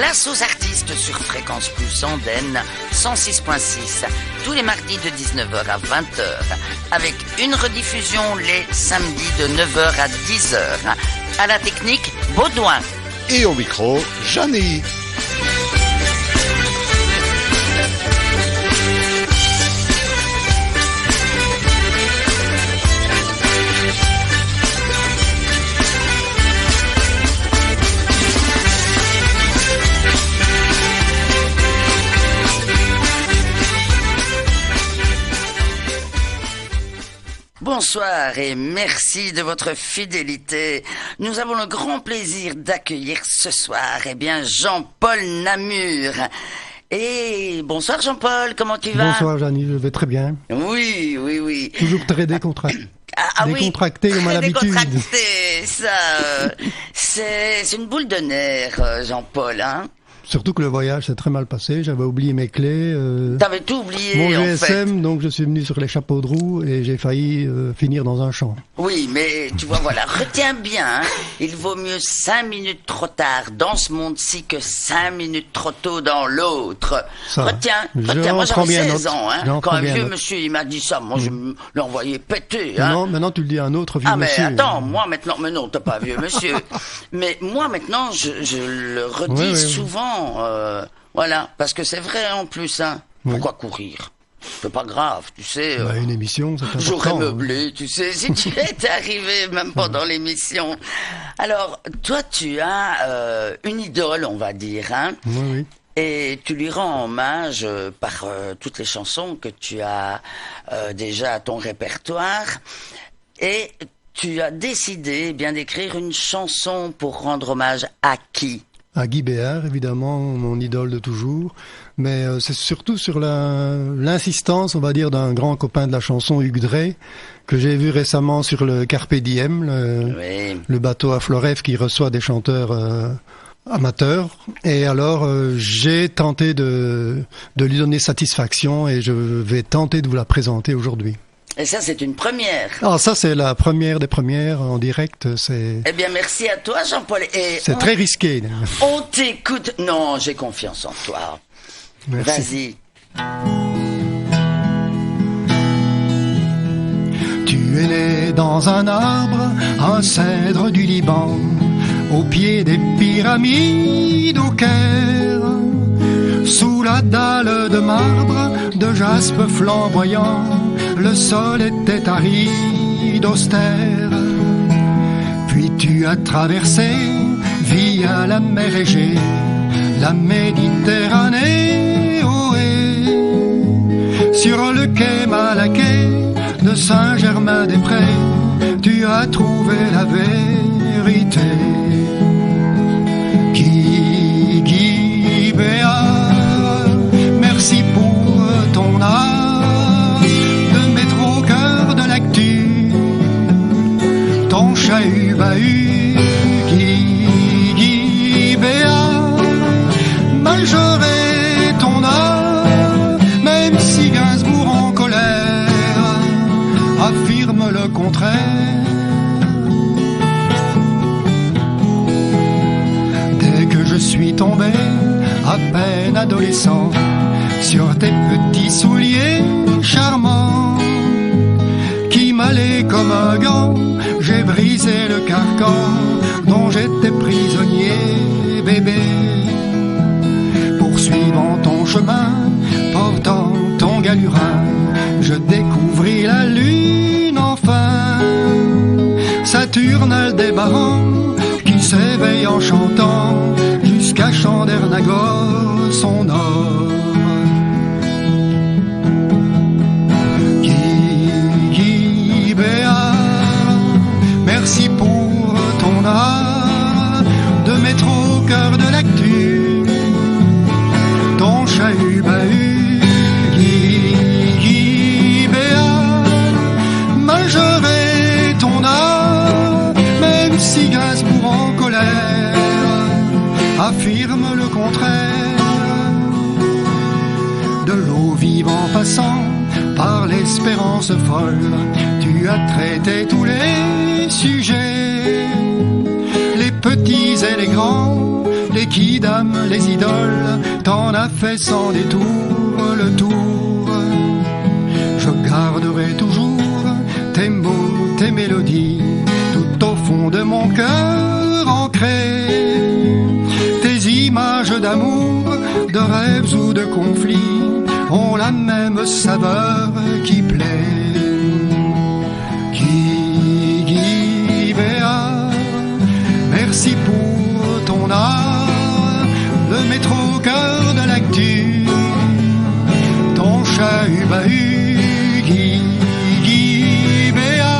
Place aux artistes sur Fréquence Plus Andenne 106.6 tous les mardis de 19h à 20h avec une rediffusion les samedis de 9h à 10h. À la technique, Baudouin. Et au micro, Jeanny. Bonsoir et merci de votre fidélité. Nous avons le grand plaisir d'accueillir ce soir, Jean-Paul Namur. Et bonsoir Jean-Paul, comment tu vas? Bonsoir Jeanny, je vais très bien. Oui. Toujours très décontracté. Décontracté comme à l'habitude. Décontracté, ça, c'est une boule de nerfs, Jean-Paul, hein? Surtout que le voyage s'est très mal passé, j'avais oublié mes clés. T'avais tout oublié, mon en GSM, fait. Donc je suis venu sur les chapeaux de roue et j'ai failli finir dans un champ. Oui, mais tu vois, voilà, retiens bien, hein, il vaut mieux 5 minutes trop tard dans ce monde-ci que 5 minutes trop tôt dans l'autre. Retiens, moi j'avais 16 ans, hein, quand un vieux monsieur il m'a dit ça, moi je l'ai envoyé péter. Hein. Non, maintenant tu le dis à un autre vieux monsieur. Ah mais attends, moi maintenant, mais non, t'es pas vieux monsieur. Mais moi maintenant, je le redis souvent. Voilà, parce que c'est vrai en plus, hein. Pourquoi courir? C'est pas grave, tu sais. Une émission, c'est important. J'aurais meublé, tu sais, si tu étais arrivé même pendant l'émission. Alors, toi, tu as une idole, on va dire, hein. Oui. Et tu lui rends hommage par toutes les chansons que tu as déjà à ton répertoire. Et tu as décidé d'écrire une chanson pour rendre hommage à qui? À Guy Béard, évidemment, mon idole de toujours. Mais c'est surtout sur l'insistance, on va dire, d'un grand copain de la chanson, Hugues Drey, que j'ai vu récemment sur le Carpe Diem, le bateau à Florève qui reçoit des chanteurs amateurs. Et alors, j'ai tenté de lui donner satisfaction et je vais tenter de vous la présenter aujourd'hui. Et ça, c'est une première. Ah, ça, c'est la première des premières en direct. Eh bien, merci à toi, Jean-Paul. C'est très risqué. On t'écoute. Non, j'ai confiance en toi. Merci. Vas-y. Tu es né dans un arbre, un cèdre du Liban, au pied des pyramides au Caire, sous la dalle de marbre, de jaspe flamboyant. Le sol était aride, austère. Puis tu as traversé via la mer Égée, la Méditerranée, sur le quai Malaquais de Saint-Germain-des-Prés, tu as trouvé la vérité. Guy Béard, merci pour ton art. Ton chahut-bahut, Guy Béard, majorer ton art, même si Gainsbourg en colère affirme le contraire. Dès que je suis tombé, à peine adolescent, sur tes petits souliers charmants, qui m'allaient comme un gant, j'ai brisé le carcan dont j'étais prisonnier, bébé. Poursuivant ton chemin, portant ton galurin, je découvris la lune enfin, Saturne Aldébaran, qui s'éveille en chantant jusqu'à Chandernagor, son or. Guy Béard, merci pour ton art de mettre au cœur de l'actu ton chahut-bahut. Guy Béard, majorer ton art, même si Gainsbourg en colère affirme le contraire. De l'eau vive en passant par l'espérance folle, tu as traité tous les sujets, les petits et les grands, les Kidam, les idoles, t'en as fait sans détour le tour. Je garderai toujours tes mots, tes mélodies, tout au fond de mon cœur ancré. Tes images d'amour, de rêves ou de conflits ont la même saveur qui plaît. Guy-Béa, merci pour ton art, le métro au cœur de l'actu, ton chahut-bahut, Guy-Béa,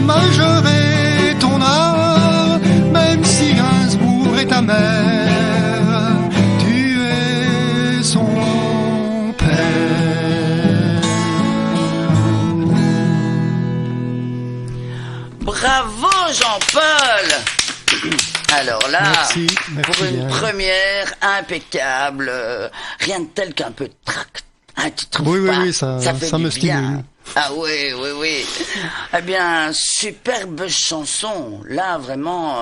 majorer ton art, même si Gainsbourg est ta mère, tu es son Bravo Jean-Paul. Alors là, merci pour une première impeccable, rien de tel qu'un peu de tract. Hein, tu trouves pas? Oui, ça fait me du bien. stimule. Ah oui. Eh bien, superbe chanson. Là, vraiment,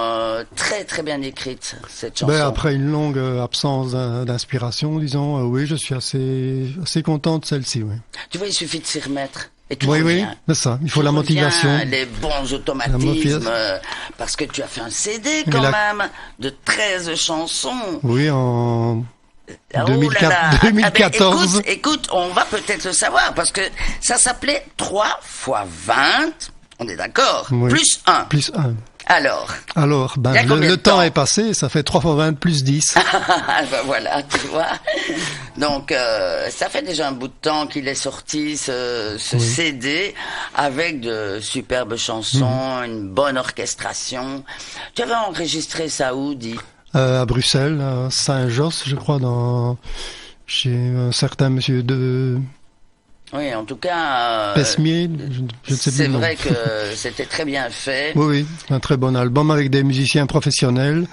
très très bien écrite, cette chanson. Après une longue absence d'inspiration, disons, oui, je suis assez content de celle-ci, oui. Tu vois, il suffit de s'y remettre. Oui, c'est ça. Il faut la motivation. Les bons automatismes. Parce que tu as fait un CD quand même de 13 chansons. Oui, en 2014. 2014. Écoute, on va peut-être le savoir parce que ça s'appelait 3 x 20. On est d'accord? Oui. Plus 1. Plus 1. Alors, le temps est passé, ça fait 3 x 20 plus 10. Voilà, tu vois. Donc, ça fait déjà un bout de temps qu'il est sorti, ce CD, avec de superbes chansons, une bonne orchestration. Tu avais enregistré ça où, dis? À Bruxelles, à Saint-Josse, je crois, chez un certain monsieur de... Oui, en tout cas... Pesmier, je ne sais plus. C'est vrai que c'était très bien fait. Oui, un très bon album avec des musiciens professionnels,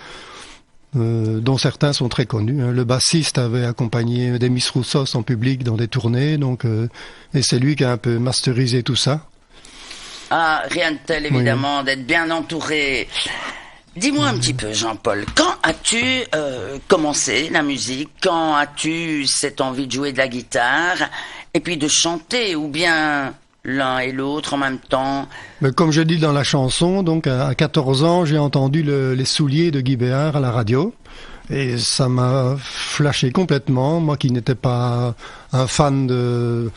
dont certains sont très connus. Le bassiste avait accompagné Demis Roussos en public dans des tournées, et c'est lui qui a un peu masterisé tout ça. Ah, rien de tel, évidemment, d'être bien entouré. Dis-moi un petit peu, Jean-Paul, quand as-tu commencé la musique? Quand as-tu eu cette envie de jouer de la guitare et puis de chanter, ou bien l'un et l'autre en même temps? Mais comme je dis dans la chanson, donc à 14 ans, j'ai entendu les souliers de Guy Béard à la radio. Et ça m'a flashé complètement, moi qui n'étais pas un fan de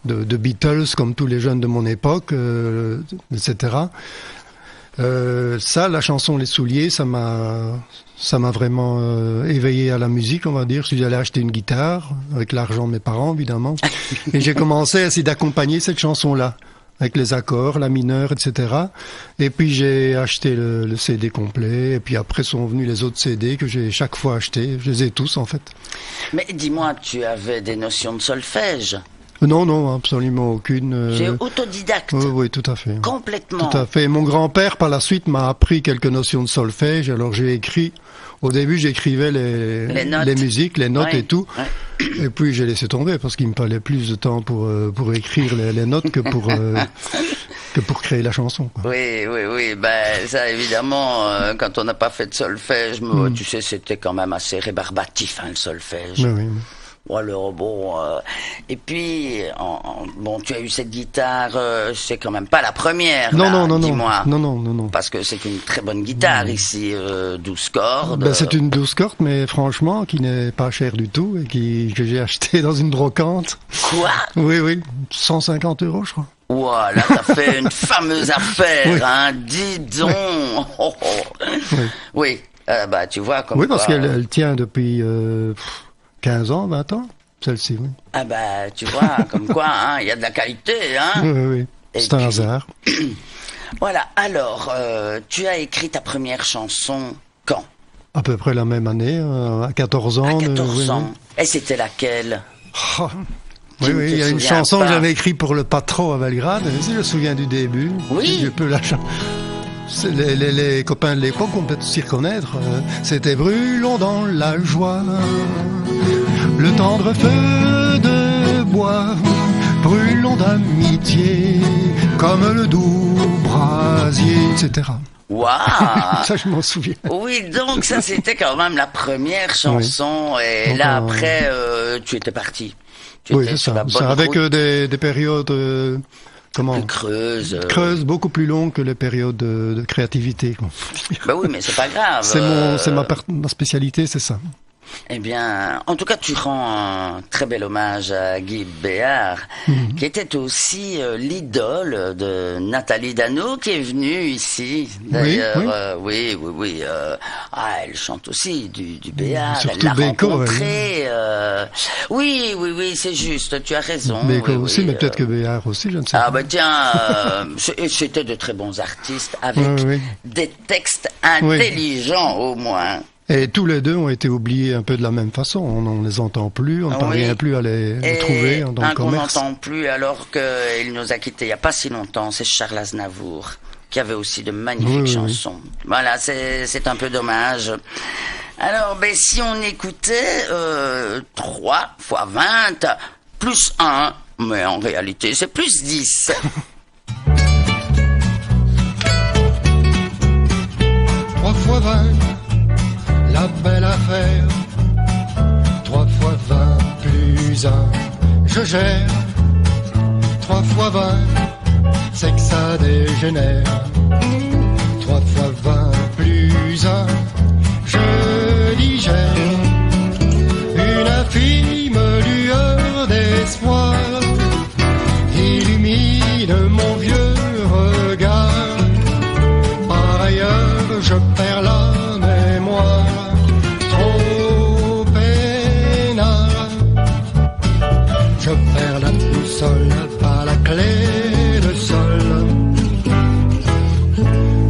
Beatles comme tous les jeunes de mon époque, etc. La chanson Les Souliers, ça m'a vraiment éveillé à la musique, on va dire. Je suis allé acheter une guitare, avec l'argent de mes parents, évidemment. Et j'ai commencé à essayer d'accompagner cette chanson-là, avec les accords, la mineure, etc. Et puis j'ai acheté le CD complet, et puis après sont venus les autres CD que j'ai chaque fois achetés. Je les ai tous, en fait. Mais dis-moi, tu avais des notions de solfège? Non, absolument aucune. Tu es autodidacte? Oui, tout à fait. Complètement? Tout à fait. Mon grand-père, par la suite, m'a appris quelques notions de solfège. Alors j'ai écrit, au début j'écrivais les musiques, les notes et tout. Ouais. Et puis j'ai laissé tomber parce qu'il me fallait plus de temps pour écrire les notes que pour créer la chanson, quoi. Oui. Ça évidemment, quand on n'a pas fait de solfège, tu sais, c'était quand même assez rébarbatif, le solfège. Oui. Alors et puis tu as eu cette guitare, c'est quand même pas la première. Non, dis-moi. Non. Parce que c'est une très bonne guitare ici, 12 cordes. C'est une 12 cordes, mais franchement, qui n'est pas chère du tout et que j'ai acheté dans une brocante. Quoi? Oui, 150 €, je crois. Voilà, t'as fait une fameuse affaire, dis donc. Oui, tu vois comme. Oui, parce qu'elle tient depuis 15 ans, 20 ans, celle-ci, oui. Tu vois, comme quoi, il y a de la qualité, Oui. C'est un hasard. Voilà, alors, tu as écrit ta première chanson quand? À peu près la même année, à 14 ans. À 14 ans. Oui. Et c'était laquelle? Oui, il y a une chanson que j'avais écrite pour le patron à Belgrade, si je me souviens du début. Oui. Je peux la chanter. Les copains de l'époque vont peut-être s'y reconnaître. C'était brûlons dans la joie, le tendre feu de bois, brûlons d'amitié, comme le doux brasier, etc. Waouh! Ça, je m'en souviens. Oui, donc ça, c'était quand même la première chanson. Oui. Et donc, là, après, tu étais parti. Oui, c'est ça. C'est avec des périodes... Plus creuses, beaucoup plus longues que les périodes de créativité. Bah oui, mais c'est pas grave. C'est ma spécialité, c'est ça. Eh bien, en tout cas, tu rends un très bel hommage à Guy Béard, qui était aussi l'idole de Nathalie Dano, qui est venue ici. D'ailleurs, oui. Elle chante aussi du Béard. Surtout elle l'a Beko, rencontré. Oui, c'est juste. Tu as raison. Beko aussi, mais peut-être que Béard aussi, je ne sais pas. Ah bah tiens, c'était de très bons artistes avec des textes intelligents au moins. Et tous les deux ont été oubliés un peu de la même façon. On ne les entend plus, on ne parvient plus à les trouver dans le commerce. Qu'on n'entend plus alors qu'il nous a quittés il n'y a pas si longtemps, c'est Charles Aznavour, qui avait aussi de magnifiques chansons. Voilà, c'est un peu dommage. Alors, si on écoutait 3 fois 20 plus 1, mais en réalité c'est plus 10. 3 fois 20. La belle affaire, 3 fois 20 plus 1, je gère. 3 fois 20, c'est que ça dégénère. 3 fois 20 plus 1, je digère. Une infime lueur d'espoir illumine mon vieux regard. Par ailleurs, je perds la mémoire. Je perds la boussole par la clé de sol.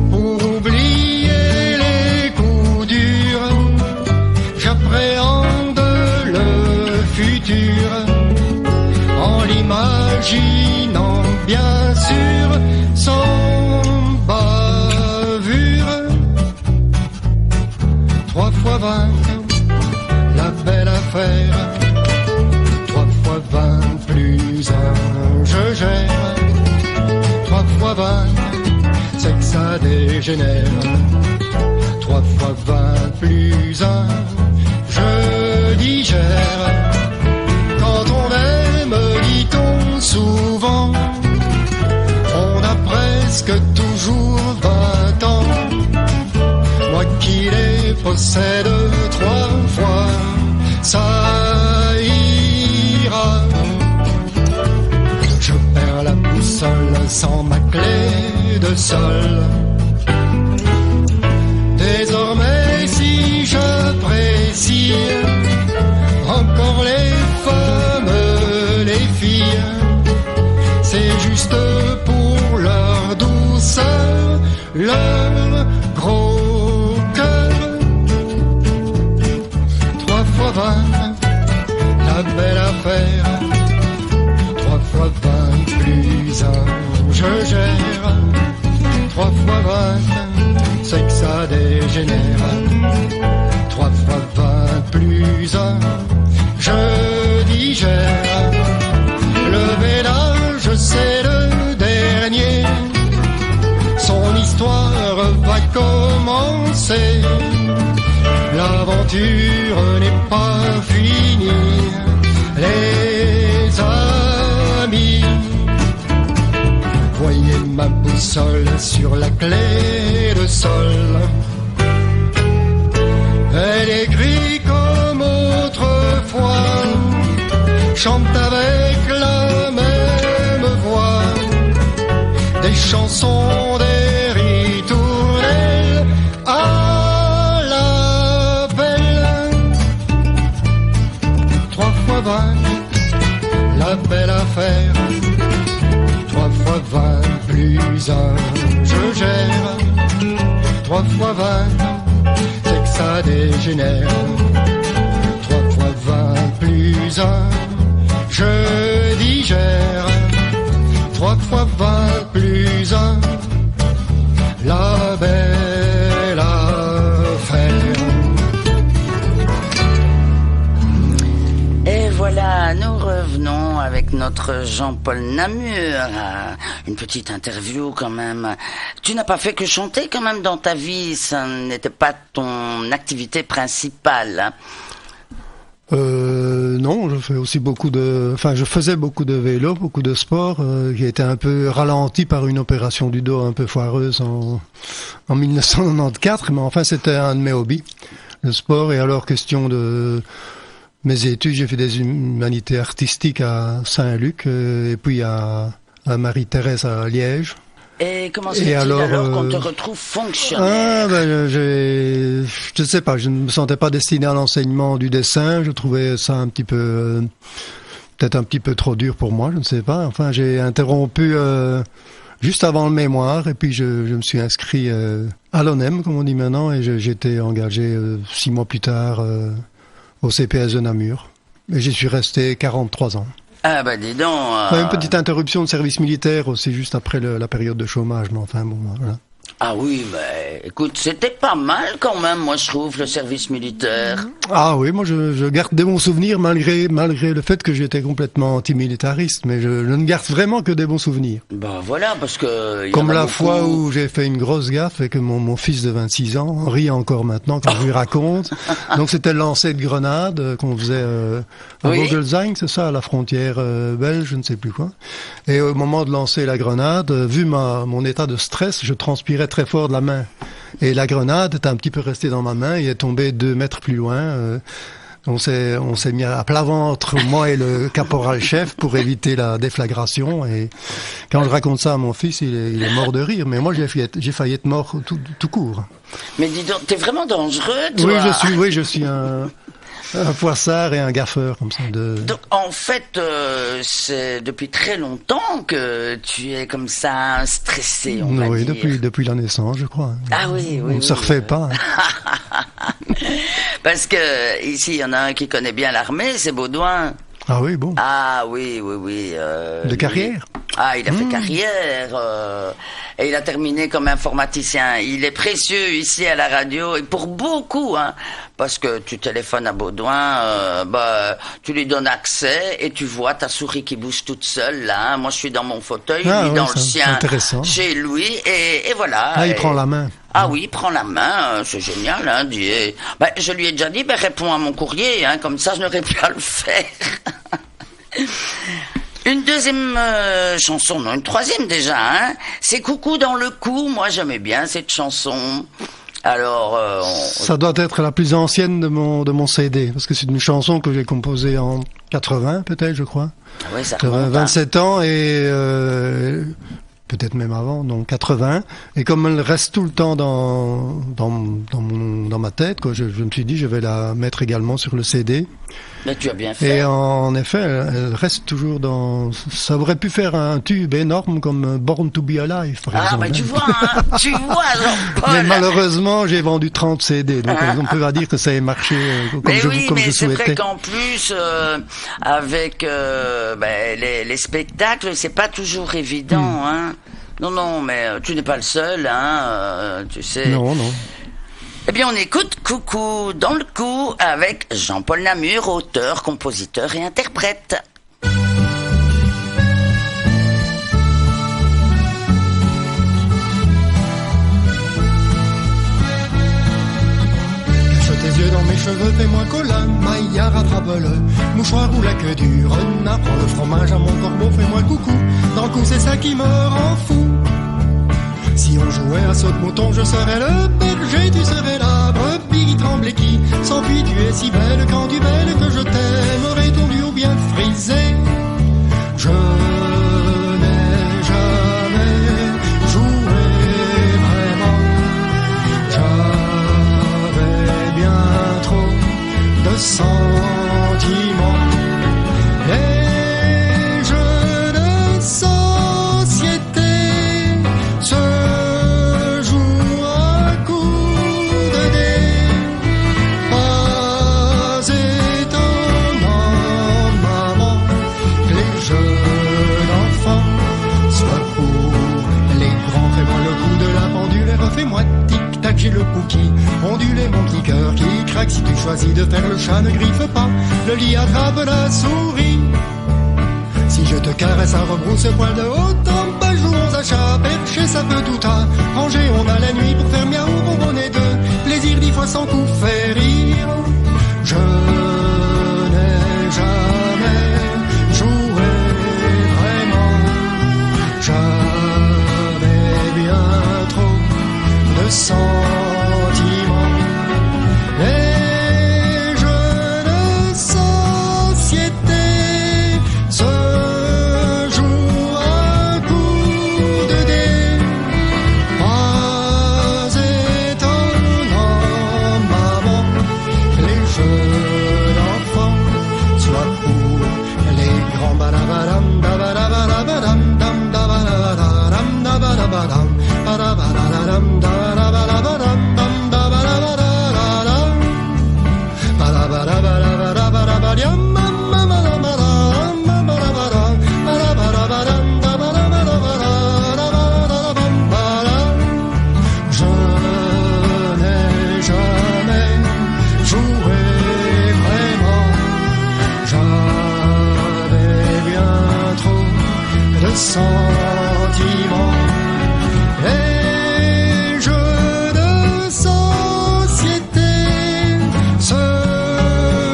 Pour oublier les coups durs, j'appréhende le futur en l'imaginant bien sûr sans bavure. 3 fois 20, la belle affaire. 20 plus 1, je gère. 3 fois 20, c'est que ça dégénère. 3 fois 20 plus 1, je digère. Quand on aime, dit-on souvent, on a presque toujours 20 ans. Moi qui les possède 3 fois, ça ira. Je perds la boussole sans ma clé de sol. Désormais, si j'apprécie encore les femmes, les filles, c'est juste pour leur douceur, leur gros cœur. 3 fois 20, la belle affaire. 3 fois 20 plus 1, je gère. 3 fois 20, c'est que ça dégénère. 3 fois 20 plus 1, je digère. Le ménage, c'est le dernier. Son histoire va commencer. L'aventure n'est pas finie. Les amis, voyez ma boussole sur la clé de sol. Elle écrit comme autrefois, chante avec la même voix, des chansons, des ritournelles à la belle. 3 fois 20, la belle affaire. 3 fois 20 plus 1, je gère. 3 fois 20, c'est que ça dégénère. 3 fois 20 plus 1, je digère. 3 fois 20 plus 1, la belle affaire. Et voilà, nous revenons avec avec notre Jean-Paul Namur. Une petite interview quand même. Tu n'as pas fait que chanter quand même dans ta vie, ça n'était pas ton activité principale. Non, je faisais beaucoup de vélo, beaucoup de sport, qui a été un peu ralenti par une opération du dos un peu foireuse en 1994, mais enfin c'était un de mes hobbies, le sport. Et alors, question de mes études, j'ai fait des humanités artistiques à Saint-Luc, et puis à Marie-Thérèse à Liège. Et comment se fait-il alors qu'on te retrouve fonctionnaire? Je ne sais pas, je ne me sentais pas destiné à l'enseignement du dessin, je trouvais ça peut-être un petit peu trop dur pour moi, je ne sais pas. Enfin, j'ai interrompu juste avant le mémoire, et puis je me suis inscrit à l'ONEM, comme on dit maintenant, et j'ai été engagé 6 mois plus tard au CPS de Namur. Et j'y suis resté 43 ans. Ah bah dis donc... Une petite interruption de service militaire aussi, juste après la période de chômage, mais enfin bon, voilà. Ah oui, mais écoute, c'était pas mal quand même, moi je trouve, le service militaire. Ah oui, moi je garde des bons souvenirs malgré le fait que j'étais complètement antimilitariste, mais je ne garde vraiment que des bons souvenirs. Bah voilà, parce que... Comme la fois où j'ai fait une grosse gaffe et que mon fils de 26 ans rit encore maintenant quand je lui raconte. Donc c'était le lancer de grenade qu'on faisait à Vogelsheim, c'est ça, à la frontière belge, je ne sais plus quoi. Et au moment de lancer la grenade, vu mon état de stress, je transpirais très fort de la main. Et la grenade est un petit peu restée dans ma main et est tombée 2 mètres plus loin. On s'est mis à plat ventre, moi et le caporal-chef, pour éviter la déflagration. Et quand je raconte ça à mon fils, il est mort de rire. Mais moi, j'ai failli être mort tout court. Mais dis donc, t'es vraiment dangereux, toi. Oui, je suis un poissard et un gaffeur, comme ça. Donc, en fait, c'est depuis très longtemps que tu es comme ça, stressé, on va dire. Oui, depuis la naissance, je crois. Ah oui. On ne se refait pas. Parce que, ici, il y en a un qui connaît bien l'armée, c'est Baudouin. Ah oui, bon. Ah oui. De carrière? Ah, il a fait carrière, et il a terminé comme informaticien. Il est précieux ici à la radio, et pour beaucoup, parce que tu téléphones à Baudouin, tu lui donnes accès, et tu vois ta souris qui bouge toute seule, là. Moi, je suis dans mon fauteuil, lui dans le sien, chez lui, et voilà. Ah, il prend la main. Ah oui, il prend la main, c'est génial, je lui ai déjà dit, réponds à mon courrier, comme ça je n'aurais plus à le faire. Une deuxième chanson, non, une troisième déjà, c'est Coucou dans le cou. Moi j'aimais bien cette chanson. Alors, ça doit être la plus ancienne de mon CD, parce que c'est une chanson que j'ai composée en 80 peut-être, je crois. Ah ouais, ça remonte, 27 ans et peut-être même avant, donc 80. Et comme elle reste tout le temps dans ma tête, quoi, je me suis dit je vais la mettre également sur le CD. Mais tu as bien fait. Et en effet, elle reste toujours dans... Ça aurait pu faire un tube énorme comme Born to be Alive, par exemple. Ah, tu vois, Jean-Paul. Mais malheureusement, j'ai vendu 30 CD, donc on peut pas dire que ça ait marché comme je souhaitais. Mais c'est vrai qu'en plus, avec les spectacles, c'est pas toujours évident, Non, mais tu n'es pas le seul, tu sais. Non. Eh bien, on écoute Coucou dans le cou avec Jean-Paul Namur, auteur, compositeur et interprète. Cache tes yeux dans mes cheveux, fais-moi colin, maillard, attrape-le, mouchoir ou la queue du renard, prends le fromage à mon corbeau, fais-moi coucou, dans le cou c'est ça qui me rend fou. Si on jouait à saute-mouton, je serais le berger, tu serais la brebis qui tremble et qui s'enfuit. Tu es si belle quand tu belle que je t'aimerais tondue ou bien frisée. Je n'ai jamais joué vraiment. J'avais bien trop de sentiments. Les jeux de société se jouent à coups de dés. Pas étonnant, maman, que les jeux d'enfants soient pour les grands. Fais-moi le coup de la pendule et refais-moi tic-tac, j'ai le coup qui ondule et mon petit cœur qui craque. Si tu choisis de faire le chat, ne griffe pas, le lit attrape la souris. Si je te caresse un rebrousse poil de haut en bas, jouons à chat, perché, ça peut tout à ranger. On a la nuit pour faire miaou, bonbonner de plaisir, 10 fois sans coup fait rire. Je n'ai jamais joué vraiment, j'avais bien trop de sentiments. Les jeux de société se jouent à coups de dés. Pas étonnant, maman, les jeux d'enfants soient pour les grands. Badabadam, dabadabadabadam, dam, dabadabadam, dabadabadam, badabadadam, dabadabadam, dam, dabadabadadam, badabadabadabadabadam, je n'ai jamais joué vraiment, j'avais bien trop de sentiments. Les jeux de société se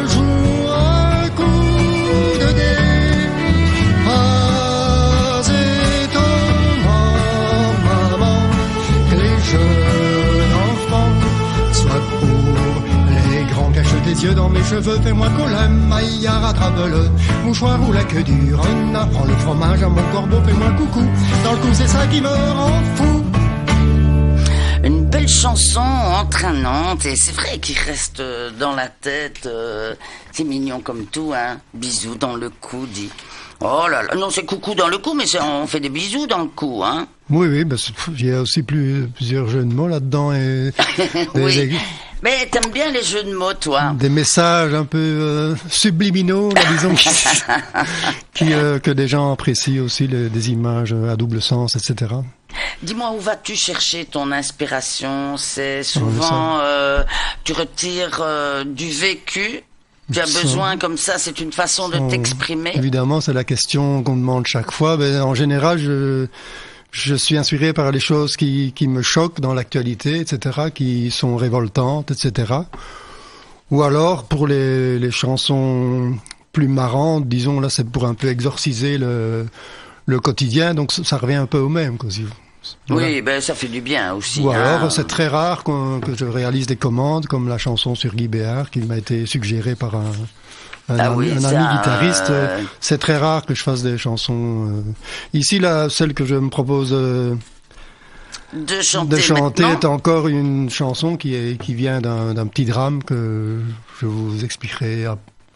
jouent à coups de dés. Pas étonnant, maman, que les jeux d'enfants soient pour les grands. Cache tes yeux dans mes cheveux, fais-moi câlin, maillard, rattrape-le mouchoir ou la queue dure. Prends le fromage à mon corbeau, fais-moi coucou. Dans le cou, c'est ça qui me rend fou. Une belle chanson entraînante, et c'est vrai qu'il reste dans la tête. C'est mignon comme tout, hein. Bisous dans le cou, dit. Oh là là, non, c'est coucou dans le cou, mais on fait des bisous dans le cou, hein. Oui, bah, il y a aussi plusieurs jeux de mots là-dedans. Et oui. Mais t'aimes bien les jeux de mots, toi. Des messages un peu subliminaux, là, disons, que des gens apprécient aussi, des images à double sens, etc. Dis-moi, où vas-tu chercher ton inspiration? C'est souvent, tu retires du vécu. Tu as besoin comme ça, c'est une façon de t'exprimer. Évidemment, c'est la question qu'on demande chaque fois. Mais en général, je suis inspiré par les choses qui me choquent dans l'actualité, etc., qui sont révoltantes, etc. Ou alors, pour les chansons plus marrantes, disons, là, c'est pour un peu exorciser le quotidien, donc ça revient un peu au même, quoi. Voilà. Oui, ben ça fait du bien aussi. Ou alors, c'est très rare que je réalise des commandes, comme la chanson sur Guy Béard, qui m'a été suggérée par un ami guitariste. C'est très rare que je fasse des chansons. Ici, là, celle que je me propose de chanter est encore une chanson qui vient d'un petit drame que je vous expliquerai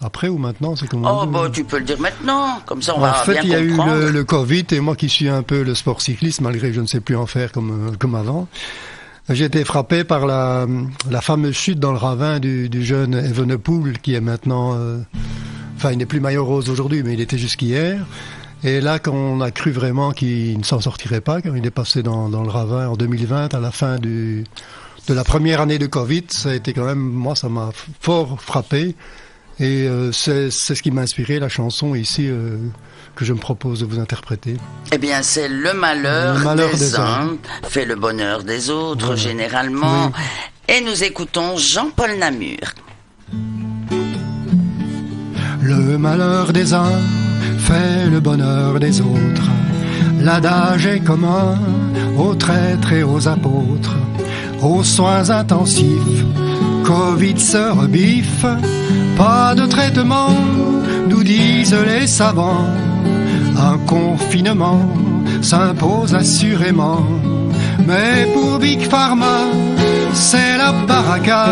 après ou maintenant, c'est comment? Oh, bah, tu peux le dire maintenant, comme ça on va bien comprendre. En fait, il y a eu le Covid, et moi qui suis un peu le sport cycliste, malgré que je ne sais plus en faire comme avant, j'ai été frappé par la fameuse chute dans le ravin du jeune Evenepoel, qui est maintenant... il n'est plus maillot rose aujourd'hui, mais il était jusqu'hier. Et là, quand on a cru vraiment qu'il ne s'en sortirait pas, quand il est passé dans le ravin en 2020, à la fin de la première année de Covid, ça a été quand même... Moi, ça m'a fort frappé. Et c'est ce qui m'a inspiré la chanson ici que je me propose de vous interpréter. Eh bien, c'est le malheur des uns fait le bonheur des autres, voilà. Généralement. Oui. Et nous écoutons Jean-Paul Namur. Le malheur des uns fait le bonheur des autres. L'adage est commun aux traîtres et aux apôtres, aux soins intensifs. Covid se rebiffe, pas de traitement, nous disent les savants. Un confinement s'impose assurément, mais pour Big Pharma, c'est la baraka.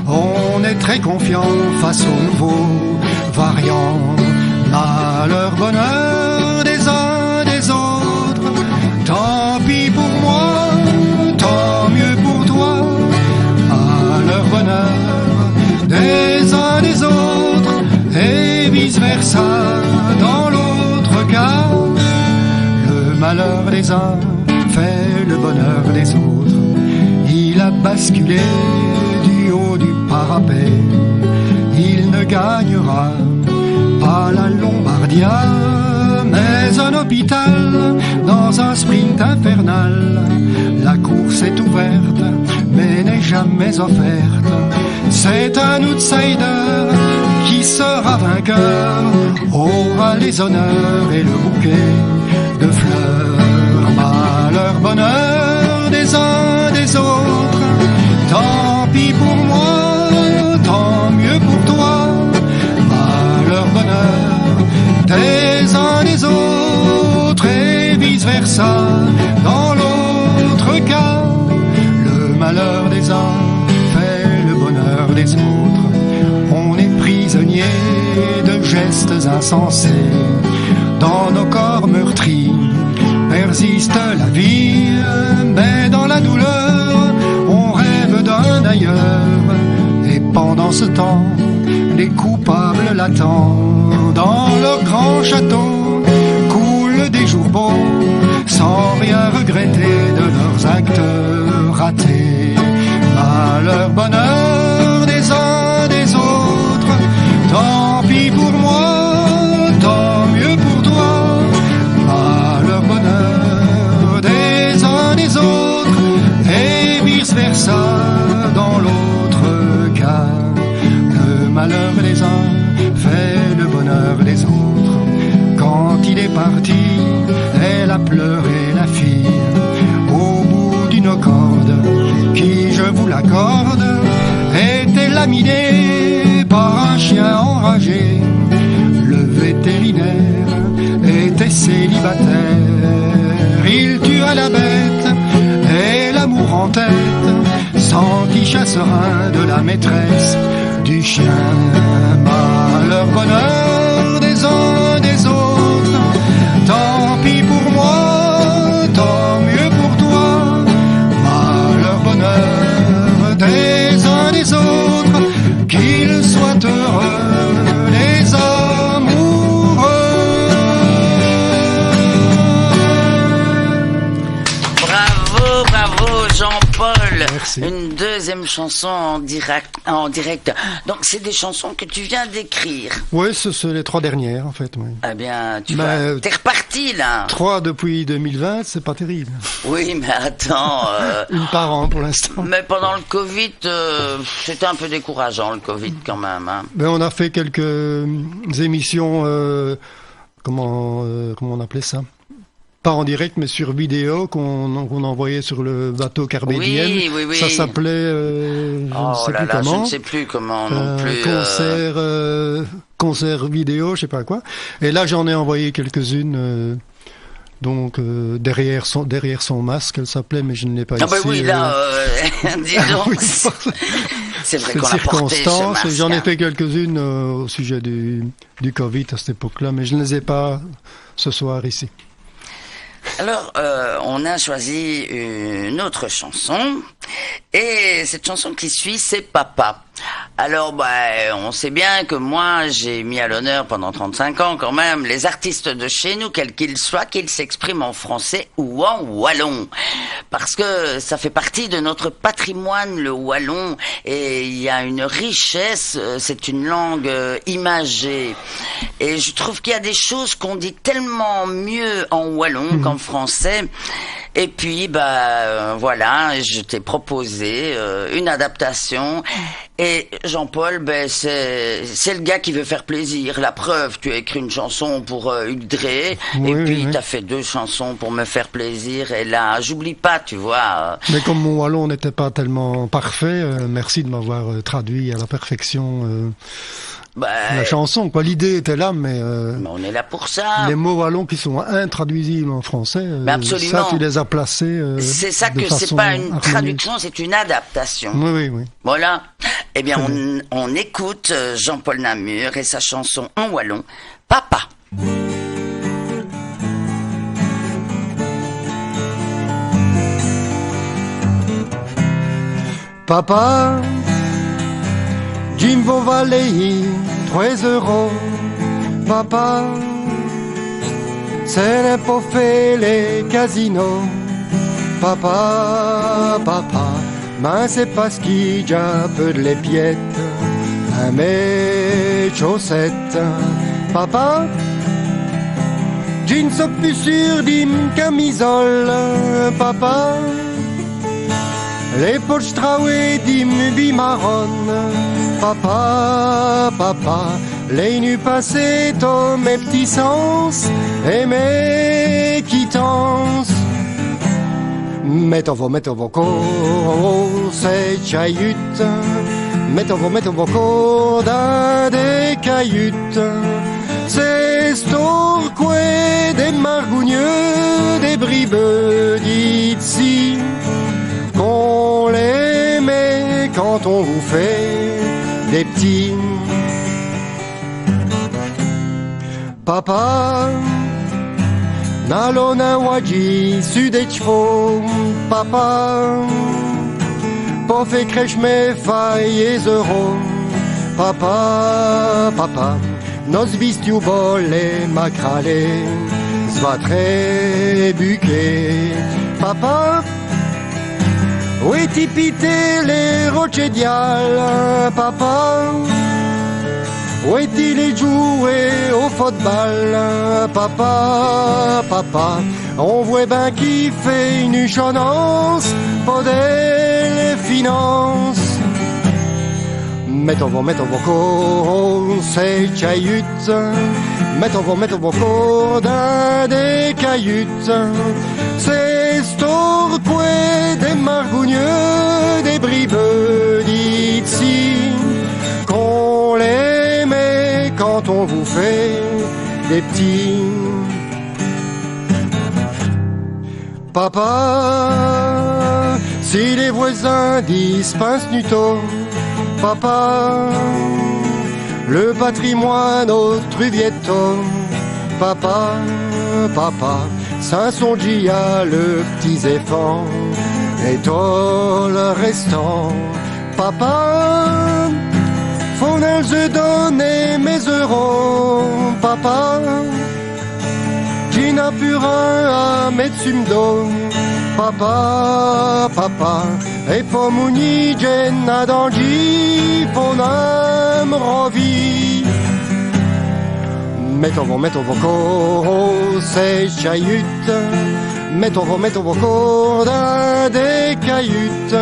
On est très confiant face aux nouveaux variants. Malheur, bonheur des uns des autres, tant pis pour moi, tant mieux pour toi. Malheur, bonheur des uns des autres, et vice versa dans l'autre cas. Le malheur des uns fait le bonheur des autres. Il a basculé du haut du parapet, il ne gagnera pas la Lombardia, mais un hôpital dans un sprint infernal. La course est ouverte, mais n'est jamais offerte. C'est un outsider qui sera vainqueur, aura les honneurs et le bouquet de fleurs. Malheur, bonheur des uns des autres, tant pis pour moi, tant mieux pour toi. Malheur, bonheur des uns des autres et vice versa. Dans l'autre cas, le malheur des uns fait le bonheur des autres. On est prisonnier de gestes insensés. Dans nos corps meurtris persiste la vie, mais dans la douleur, on rêve d'un ailleurs. Et pendant ce temps, les coupables l'attendent. Dans leur grand château coulent des jours beaux, sans rien regretter de leurs actes ratés. Malheur, bonheur des uns des autres, tant pis pour moi, tant mieux pour toi. Malheur, bonheur des uns des autres et vice versa. Dans l'autre cas, le malheur des uns fait le bonheur des autres. Quand il est parti, elle a pleuré la fille au bout d'une corde qui, je vous l'accorde, était laminée par un chien enragé. Le vétérinaire était célibataire. Il tua la bête et l'amour en tête, sentit chasserin de la maîtresse du chien. Malheur, bonheur des uns des autres, tant pis pour moi, tant mieux pour toi. Malheur, bonheur des uns des autres, qu'ils soient heureux les amoureux. Bravo, bravo Jean-Paul. Merci. Une deuxième chanson en direct. Donc c'est des chansons que tu viens d'écrire. Oui, ce sont les 3 dernières en fait. Oui. Eh bien, t'es reparti là. 3 depuis 2020, c'est pas terrible. Oui, mais attends. Une par an pour l'instant. Mais pendant le Covid, c'était un peu décourageant le Covid quand même. Hein. Ben, on a fait quelques émissions, comment on appelait ça? Pas en direct, mais sur vidéo qu'on envoyait sur le bateau Carpe Diem. Oui. Ça s'appelait, je ne sais plus comment non plus. Concert vidéo, je sais pas quoi. Et là, j'en ai envoyé quelques-unes. Donc derrière son masque, elle s'appelait, mais je ne l'ai pas ici. Ah bah oui, là, dis donc. Oui, c'est vrai qu'on a porté ce masque. J'en ai fait quelques-unes au sujet du Covid à cette époque-là, mais je ne les ai pas ce soir ici. Alors, on a choisi une autre chanson, et cette chanson qui suit, c'est Papa. Alors, on sait bien que moi, j'ai mis à l'honneur pendant 35 ans quand même les artistes de chez nous, quels qu'ils soient, qu'ils s'expriment en français ou en wallon. Parce que ça fait partie de notre patrimoine, le wallon, et il y a une richesse, c'est une langue imagée. Et je trouve qu'il y a des choses qu'on dit tellement mieux en wallon qu'en français. Et puis, voilà, je t'ai proposé une adaptation. Et Jean-Paul, c'est le gars qui veut faire plaisir. La preuve, tu as écrit une chanson pour Hugues Drey, et puis t'as fait 2 chansons pour me faire plaisir. Et là, j'oublie pas, tu vois. Mais comme mon wallon n'était pas tellement parfait, merci de m'avoir traduit à la perfection. La chanson, quoi. L'idée était là, mais on est là pour ça. Les mots wallons qui sont intraduisibles en français, absolument. ça, tu les as placés. C'est ça que c'est pas une traduction, c'est une adaptation. Oui. Voilà. Eh bien, on écoute Jean-Paul Namur et sa chanson en wallon, Papa. Papa, Jimbo Valley, 3 €. Papa, c'est n'est pas fait les casinos. Papa, mais c'est parce qu'il y a peu de les piètes à mes chaussettes. Papa, jeans au plus sûr d'une camisole, papa. Les poches trouées d'une vie marronne, papa, papa. Les nuits passées dans mes petits sens et mes quittances. Mettons vos corps, c'est chahut. Mettons vos corps dans des cahutes. C'est storqué des margougneux, des bribeux d'ici. Qu'on les met quand on vous fait des petits. Papa, nalona wadji sudechfo, papa, pofe crèche mes failles euro, papa, papa, nos bistiu bolé macralé, svatre buquet, papa, oui tipité les rochedial, papa. Où est-il les jouer au football, papa, papa. On voit ben qui fait une chance pour des finances. Mettons vos corps, c'est chahut. Mettons vos corps dans des cahutes. C'est storqué des margougneux, des bribeux d'ici. Qu'on les met quand on vous fait des petits. Papa, si les voisins dispensent du taux, papa, le patrimoine au Truvietto, papa, papa, Saint-Songia, le petit éléphant, et tout le restant, papa, faut se donner mes euros, papa, qui n'a plus rien à mettre sur le dos, papa, papa, et pour mouni jenna dangi, pour n'am rovi. Mettons vos corps, c'est chahut. Mettons vos corps dans des cahutes.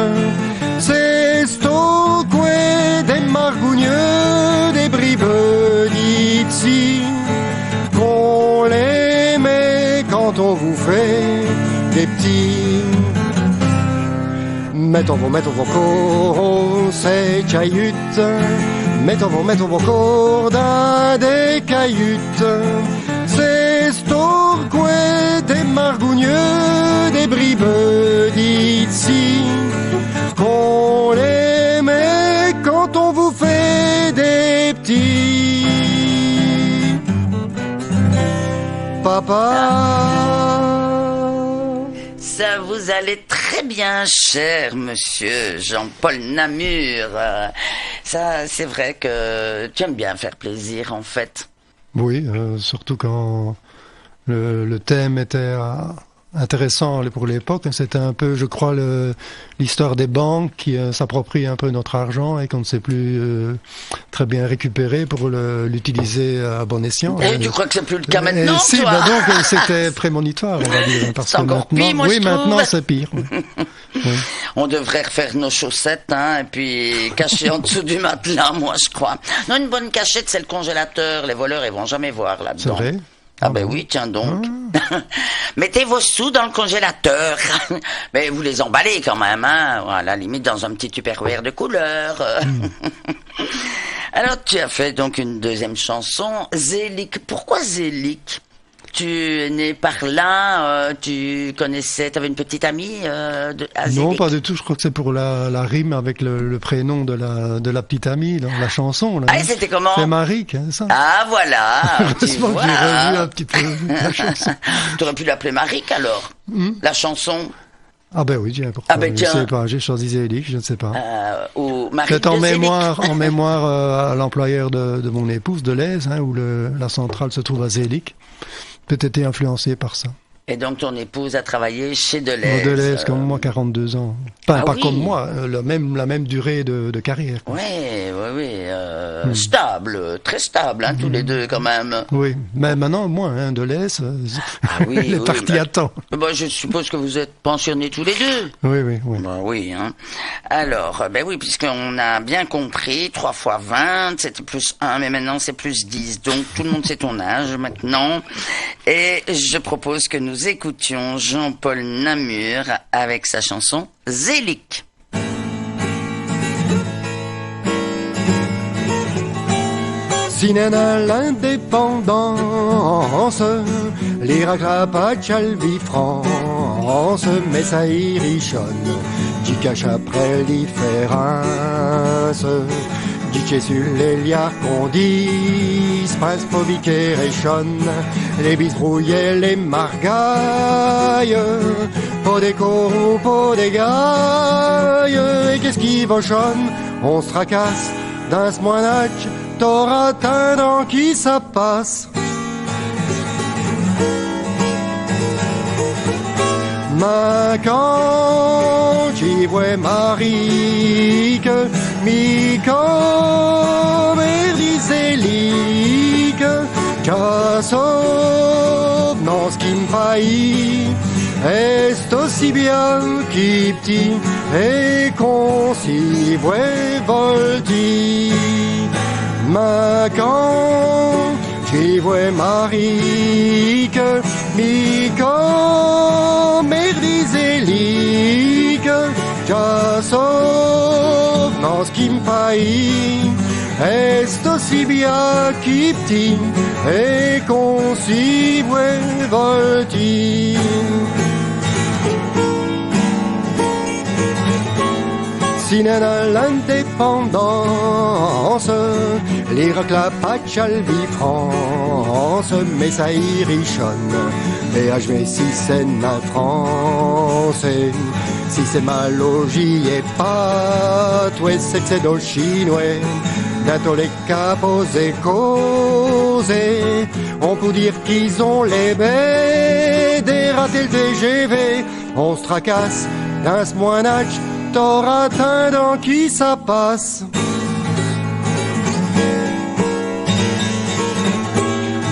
C'est stoqué des margougneux, des bribeux d'ici. Qu'on les met quand on vous fait des petits. Mettons vos corps, c'est chahut. Mettons vos corps dans des cahutes. C'est storqué des margougneux, des bribeux d'ici. Qu'on les met quand on vous fait des petits. Papa. Ça vous allait très bien, cher monsieur Jean-Paul Namur. Ça, c'est vrai que tu aimes bien faire plaisir, en fait. Oui, surtout quand le thème était intéressant pour l'époque. C'était un peu, je crois, l'histoire des banques qui s'approprient un peu notre argent et qu'on ne sait plus très bien récupérer pour l'utiliser à bon escient. Et tu crois que c'est plus le cas maintenant, si, toi donc c'était prémonitoire, on va dire. Parce c'est que encore maintenant, pire, moi, oui, je maintenant trouve. c'est pire. Oui. Oui. On devrait refaire nos chaussettes, hein, et puis cacher en dessous du matelas, moi, je crois. Non, une bonne cachette, c'est le congélateur. Les voleurs, ils vont jamais voir là-dedans. C'est vrai? Ah ben oui, tiens donc. Mettez vos sous dans le congélateur. Mais vous les emballez quand même, hein, à la limite dans un petit tupperware de couleur. Alors tu as fait donc une deuxième chanson, Zélique. Pourquoi Zélique? Tu es né par là, tu connaissais, t'avais une petite amie à Zélique? Non, pas du tout. Je crois que c'est pour la rime avec le prénom de la petite amie, là, la chanson. Là, ah, et c'était comment? C'est Maric, hein, ça. Ah, voilà. Heureusement que j'ai revu un petit peu la chanson. Tu aurais pu l'appeler Maric alors, la chanson. Ah ben oui, tiens, pourquoi? Ah ben je tiens. sais pas, j'ai choisi Zélique, je ne sais pas. Ou Maric Peut-être de Zélique. en mémoire à l'employeur de mon épouse, de l'Aise, hein, où la centrale se trouve à Zélique. Peut-être été influencé par ça. Et donc ton épouse a travaillé chez Deleuze. Deleuze, comme moi, 42 ans. Pas comme moi, la même durée de carrière. Oui. Stable, très stable, tous les deux quand même. Oui, mais maintenant, moins, Deleuze, il est parti à temps. Je suppose que vous êtes pensionnés tous les deux. Oui. Oui, hein. Alors, oui, puisqu'on a bien compris, 3 fois 20, c'était plus 1, mais maintenant c'est plus 10. Donc tout le monde sait ton âge maintenant. Et je propose que nous écoutions Jean-Paul Namur avec sa chanson Zélique. Sinena l'indépendance, l'Irak pas de France, mais ça y richonne, j'y cache après l'iférence, j'y sur les liards qu'on dit, prince Povic et réchonne, les bisbrouillés, les margailles, pour des coraux, pour des gailles, et qu'est-ce qui vauchonne, on se tracasse, dans ce moinage, t'auras un dans qui ça passe. Ma quand j'y vois Marie que mi comme Zélique, qu'à sauve non ce qui me faillit, est aussi bien qui petit et qu'on s'y voit volti. Ma quand j'y vois Marie que mi comme Zélique, j'à sauve non ce qui me faillit, est aussi bien qui petit et qu'on s'y voit volti. Sinena l'indépendance, l'Irak la Pachalvi France, mais ça y richonne, et à jouer si c'est la France, si c'est ma logis et pas, toi c'est que c'est d'au chinois, bientôt les capots et causés, on peut dire qu'ils ont les baies, des ratés le TGV, on se tracasse dans ce moinage, t'auras un dans qui ça passe.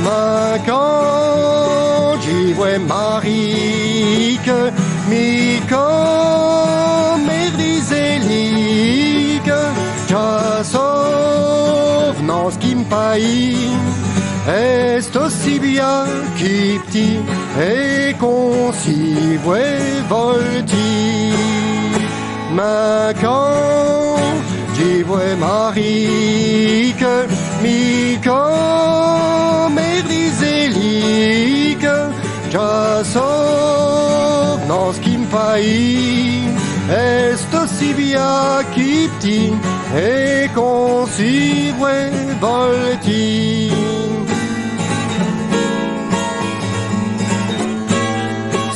Ma quand j'y vois Marie que mi comme Zélique, j'à sauve non ce qui me paille, est aussi bien qui petit et qu'on s'y voit volti. Ma quand j'y vois Marie que mi comme Zélique, j'à sauve non ce qui me faillit, est aussi bien qui petit et qu'on s'y voit volti.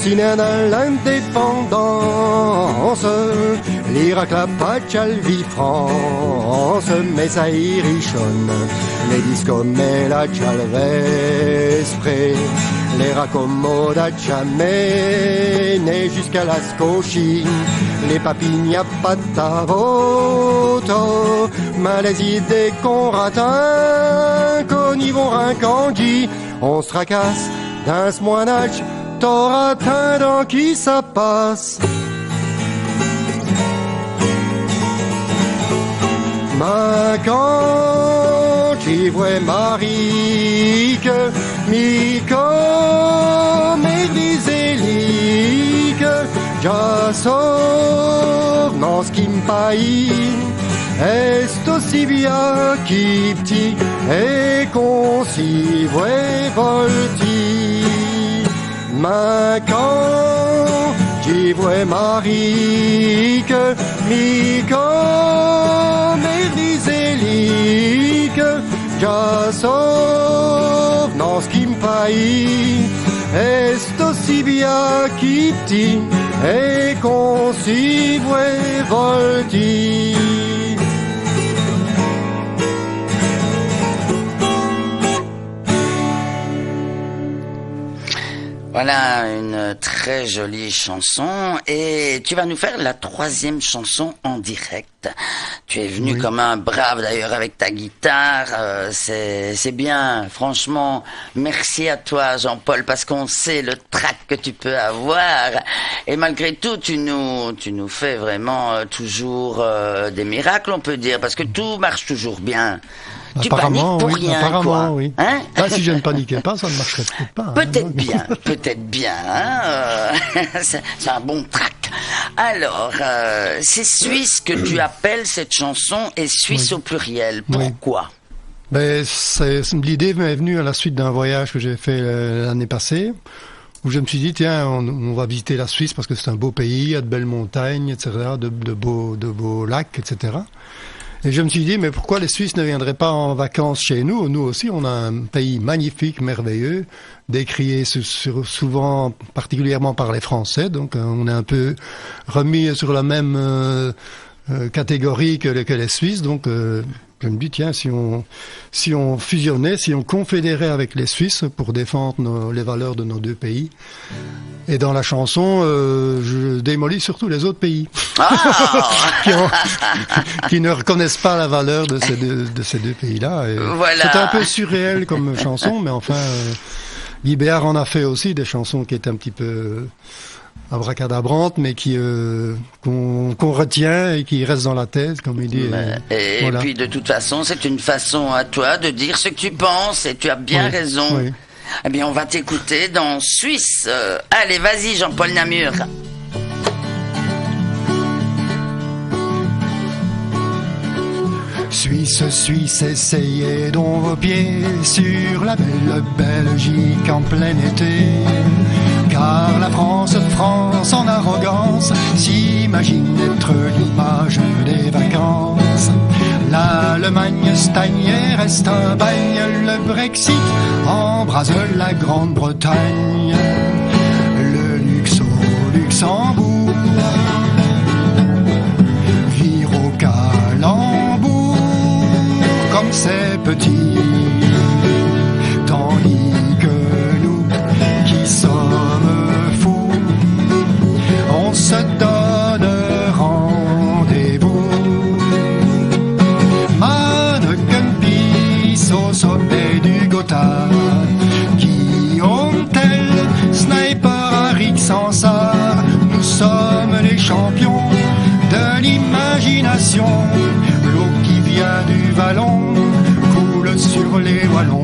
Sinena l'indépendance, l'Irak la Pachalvi France, mais ça y richonne, les discos mais la Chalvespre, les racommodes à jamais, né jusqu'à la Scochi, les papignes à patavoto, mais les idées qu'on ratin, qu'on y vont rincandi, on se tracasse dans ce moinage, t'auras un dans qui ça passe. Ma quand j'y vois Marie que mi comme Zélique, j'à sauve non ce qui me paille, est aussi bien qui petit et qu'on s'y voit volti. Ma quand j'y vois Marie que mi comme Zélique, j'à sauve non ce qui me paille, est aussi bien qui petit et qu'on s'y voit volti. Voilà une très jolie chanson et tu vas nous faire la 3e chanson en direct. Tu es venu comme un brave d'ailleurs avec ta guitare, c'est bien, franchement, merci à toi Jean-Paul parce qu'on sait le trac que tu peux avoir et malgré tout tu nous fais vraiment toujours des miracles on peut dire parce que tout marche toujours bien. Tu paniques pour rien, apparemment, quoi. Oui. Hein? Si je ne paniquais pas, ça ne marcherait peut-être pas. Peut-être bien. Hein? C'est un bon track. Alors, c'est Suisse que tu appelles cette chanson et Suisse au pluriel. Pourquoi? L'idée m'est venue à la suite d'un voyage que j'ai fait l'année passée, où je me suis dit, tiens, on va visiter la Suisse parce que c'est un beau pays, il y a de belles montagnes, etc., de beaux lacs, etc. Et je me suis dit, mais pourquoi les Suisses ne viendraient pas en vacances chez nous? Nous aussi, on a un pays magnifique, merveilleux, décrié souvent, particulièrement par les Français. Donc, on est un peu remis sur la même catégorie que les Suisses. Donc, je me dis, tiens, si on fusionnait, si on confédérait avec les Suisses pour défendre les valeurs de nos deux pays. Et dans la chanson, je démolis surtout les autres pays qui ne reconnaissent pas la valeur de ces deux pays-là. Voilà. C'est un peu surréel comme chanson, mais enfin, Guy Béard en a fait aussi des chansons qui étaient un petit peu abracadabrantes, mais qu'on retient et qui restent dans la tête, comme il dit. Et puis de toute façon, c'est une façon à toi de dire ce que tu penses, et tu as bien raison. Oui. Eh bien, on va t'écouter dans Suisse. Allez, vas-y, Jean-Paul Namur. Suisse, Suisse, essayez donc vos pieds sur la belle Belgique en plein été. Car la France en arrogance s'imagine être l'image des vacances. L'Allemagne stagne reste un bagne, le Brexit embrase la Grande-Bretagne. Le luxe au Luxembourg vire au calembour comme c'est petit, tandis que nous qui sommes fous, on se donne rendez-vous. Mannequin pisse au sommet du Gotthard, Guillaume Tell, Sniper Harry Sansard, nous sommes les champions de l'imagination. L'eau qui vient du vallon coule sur les wallons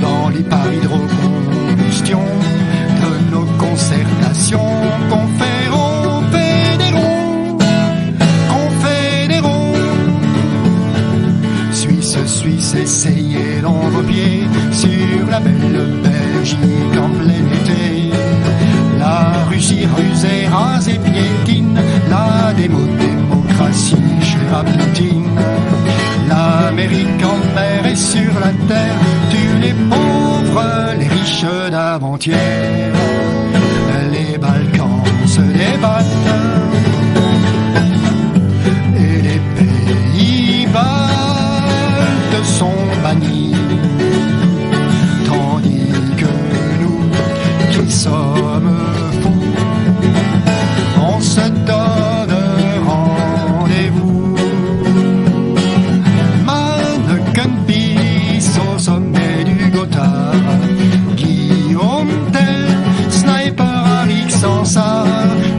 dans les par hydrocombustion de nos concertations. Conférons, confédérons. Suisse, Suisse, essayez dans vos pieds sur la belle Belgique en plein été. La Russie rusée, rase et piétine, la démocratie chère à Poutine. L'Amérique en mer et sur la terre tue les pauvres, les riches d'avant-hier. Les Balkans se débattent et les pays baltes sont bannis, tandis que nous qui sommes fous, on se donne rendez-vous. Mannequin pisse au sommet du Gotthard, Guillaume Tell, Sniper Harry Sansard,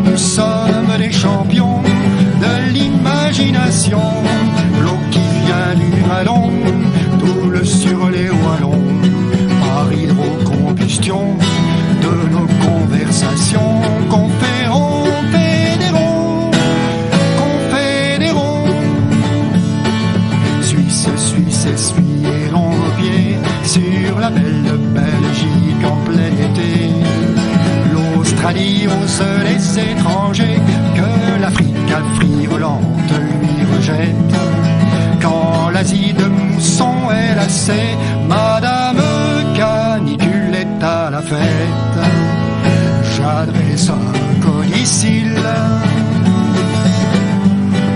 nous sommes les champions de l'imagination. L'eau qui vient du vallon coule sur les wallons par hydrocombustion de nos conversations. Conférons, confédérons. Suisse, Suisse, essuyez donc vos pieds sur la belle Belgique en plein été. L'Australie ose les étrangers que l'Afrique affriolante lui rejette. Quand l'Asie de mousson est lassée, Madame Canicule est à la fête. J'adresse un codicille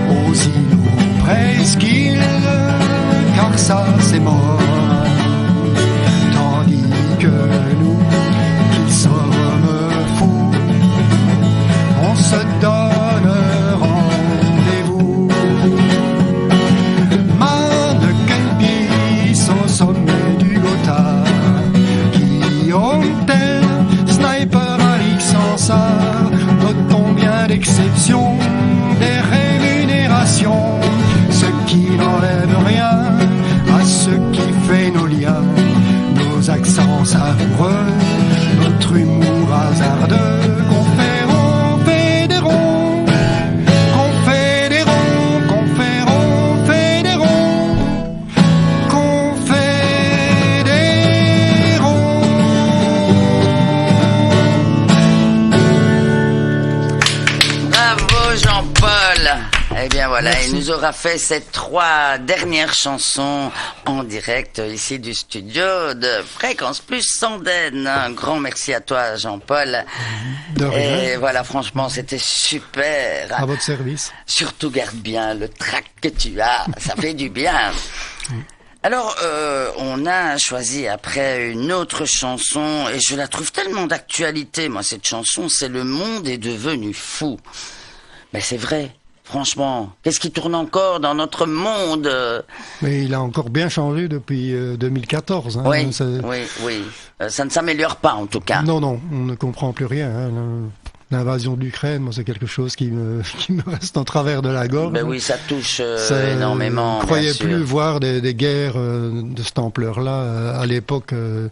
aux îlots presqu'îles, car ça c'est mort. Tandis que nous qui sommes d'exception des rémunérations, ce qui n'enlève rien à ce qui fait nos liens, nos accents savoureux, notre humour hasardeux, conférons, fédérons, confédérons, conférons, fédérons, confédérons. Bravo Jean-Paul. Eh bien voilà, merci. Il nous aura fait ces 3 dernières chansons en direct ici du studio de Fréquence Plus Sandenne. Un grand merci à toi Jean-Paul. De rien. Et voilà, franchement, c'était super. À votre service. Surtout garde bien le trac que tu as, ça fait du bien. Alors, on a choisi après une autre chanson et je la trouve tellement d'actualité. Moi, cette chanson, c'est Le monde est devenu fou. Mais c'est vrai. Franchement, qu'est-ce qui tourne encore dans notre monde? Mais il a encore bien changé depuis 2014. Hein. Oui, oui. Ça ne s'améliore pas en tout cas. Non, on ne comprend plus rien. Hein. L'invasion de l'Ukraine, moi, c'est quelque chose qui me reste en travers de la gorge. Ben oui, ça touche énormément. On ne croyait plus voir des guerres de cette ampleur-là à l'époque de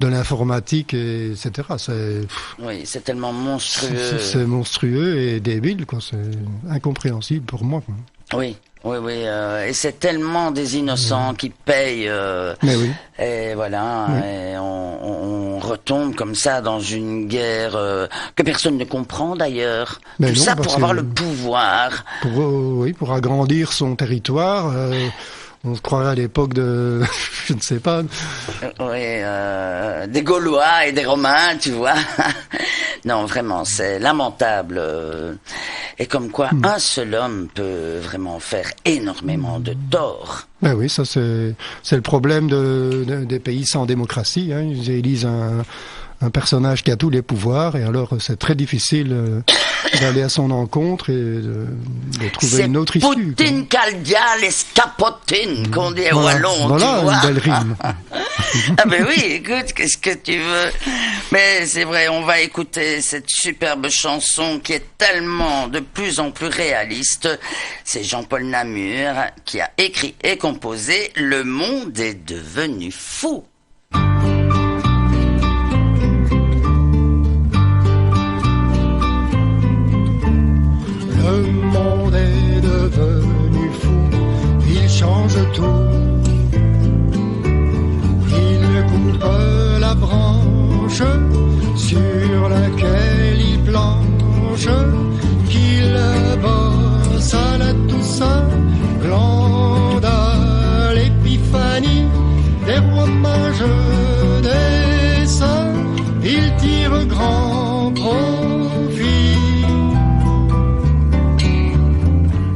l'informatique, etc. Oui, c'est tellement monstrueux. C'est monstrueux et débile, quoi. C'est incompréhensible pour moi. Quoi. Oui. Et c'est tellement des innocents qui payent. Mais oui. Et voilà, et on retombe comme ça dans une guerre que personne ne comprend d'ailleurs. Mais tout non, ça pour avoir le pouvoir. Pour agrandir son territoire. On se croirait à l'époque de, je ne sais pas. Des Gaulois et des Romains, tu vois. Non, vraiment, c'est lamentable. Et comme quoi, un seul homme peut vraiment faire énormément de tort. Ben oui, ça c'est le problème des pays sans démocratie. Hein. Ils élisent un personnage qui a tous les pouvoirs, et alors c'est très difficile d'aller à son encontre et de trouver une autre issue. Poutine, Caldial et Scapotine, qu'on dit au Wallon, voilà, tu vois. Une belle rime. Ah ben oui, écoute, qu'est-ce que tu veux. Mais c'est vrai, on va écouter cette superbe chanson qui est tellement de plus en plus réaliste. C'est Jean-Paul Namur qui a écrit et composé « Le monde est devenu fou ». Le monde est devenu fou, il change tout. Il coupe la branche sur laquelle il planche, qu'il bosse à la Toussaint, Glandal, l'épiphanie, des rois mages, des saints, il tire grand profit.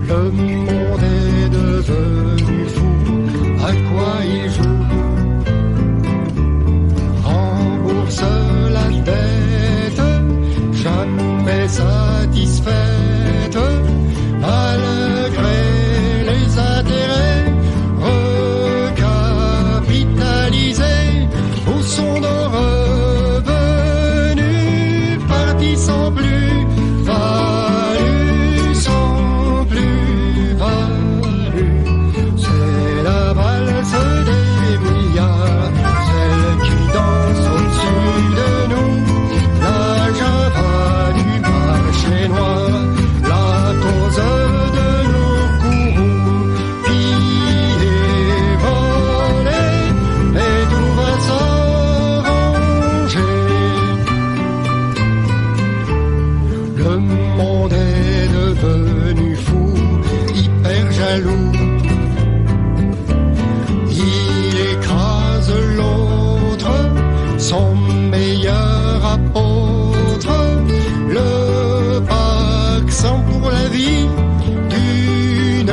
Le monde est devenu fou, à quoi il joue? Rembourse la dette, jamais satisfaite, malgré les intérêts recapitalisés. Où sont nos revenus? Partis sans plus value, sans plus value. C'est la valse des milliards, celle qui danse au-dessus de nous. La Java du marché noir, la cause de nos courroux. Pillés, volés, et tout va s'arranger. Le monde est devenu fou, hyper jaloux. Il écrase l'autre, son meilleur apôtre. Le vaccin pour la vie d'une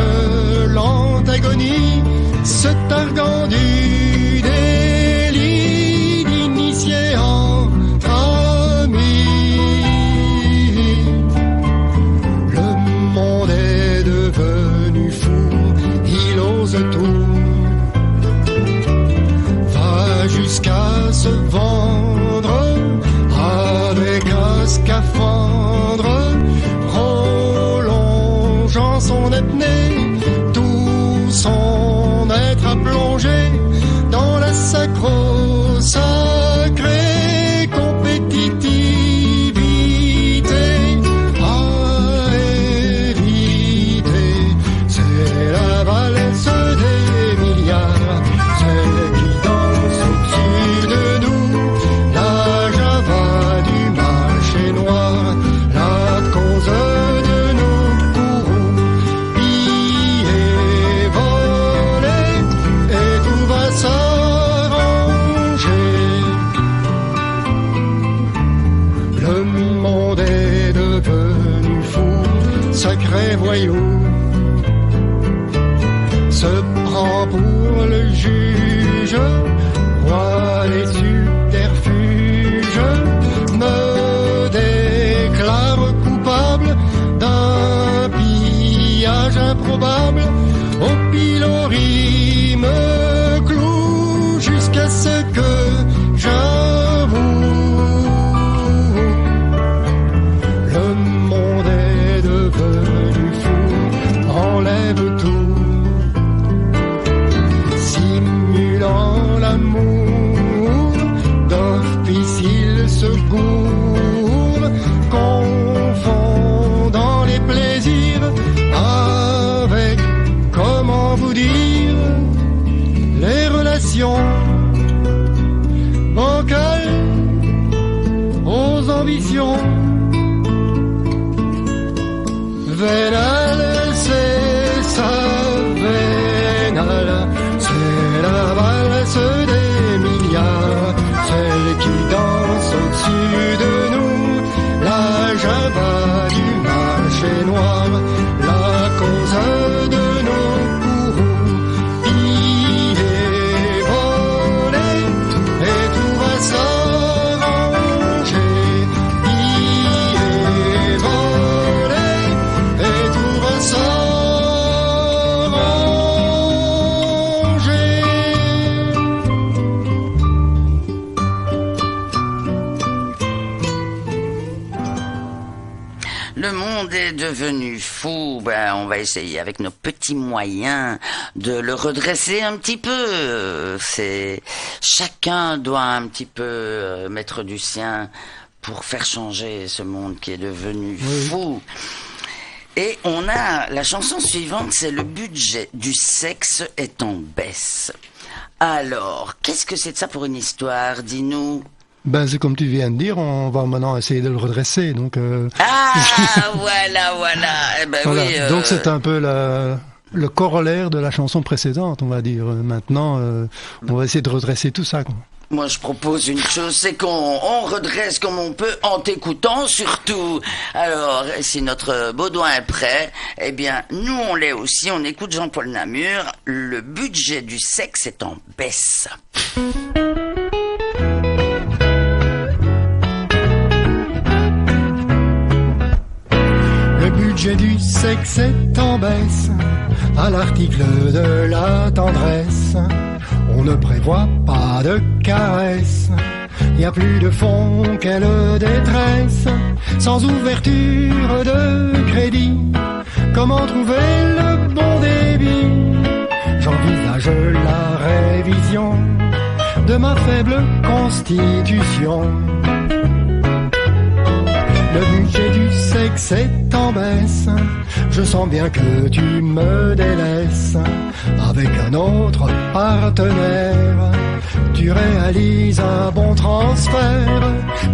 lente agonie, se targuant du délit d'initié entre amis. Le monde est devenu fou, son apnée, tout son être a plongé dans la sacrée compétitivité à éviter. C'est la valse des milliards, celle qui danse au-dessus de nous, la Java du marché noir, la cause de nos courroux, pillés, volés, et tout va s'arranger. Le monde est devenu fou, sacré voyou, se prend pour le juge, roi des subterfuges, me déclare coupable d'un pillage improbable, au pilori me cloue jusqu'à ce que j'avoue. Le monde est devenu fou, enlève tout, simulant l'amour, d'office il se gourre, confondant les plaisirs avec, comment vous dire, les relations bancales aux ambitions vénales. C'est ça, vénale, c'est la valse des milliards, celle qui danse au-dessus de nous, la Java du marché noir, la cause de nos courroux, pillés, volés, et tout va s'arranger. Pillés, volés, et tout va s'arranger. Le monde est devenu fou. Ben, on va essayer avec nos petits moyens de le redresser un petit peu. Chacun doit un petit peu mettre du sien pour faire changer ce monde qui est devenu fou. Et on a la chanson suivante, c'est le budget du sexe est en baisse. Alors, qu'est-ce que c'est de ça pour une histoire? Dis-nous. Ben, c'est comme tu viens de dire, on va maintenant essayer de le redresser, donc... Ah, voilà. Eh ben voilà. Oui, Donc c'est un peu le corollaire de la chanson précédente, on va dire. Maintenant, on va essayer de redresser tout ça, quoi. Moi, je propose une chose, c'est qu'on redresse comme on peut en t'écoutant surtout. Alors, si notre Baudouin est prêt, eh bien, nous on l'est aussi, on écoute Jean-Paul Namur. Le budget du sexe est en baisse. Le budget du sexe est en baisse, à l'article de la tendresse. On ne prévoit pas de caresses, y a plus de fonds, quelle détresse. Sans ouverture de crédit, comment trouver le bon débit? J'envisage la révision de ma faible constitution. Le budget du sexe est en baisse, je sens bien que tu me délaisses. Avec un autre partenaire, tu réalises un bon transfert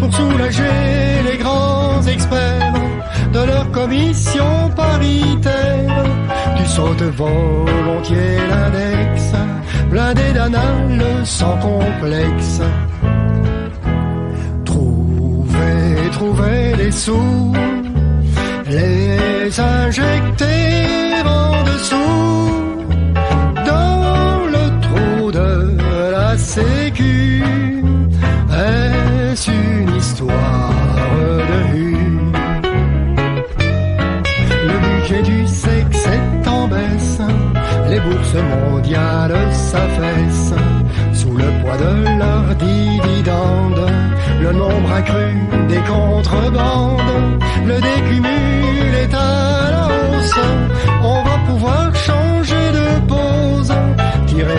pour soulager les grands experts de leur commission paritaire. Tu sautes volontiers l'index, blindé d'anal sans complexe. Trouver les sous, les injecter en dessous, dans le trou de la sécu. Est-ce une histoire de rue? Le budget du sexe est en baisse, les bourses mondiales s'affaissent sous le poids de leurs dividendes. Le nombre accru des contrebandes, le décumul est à la hausse.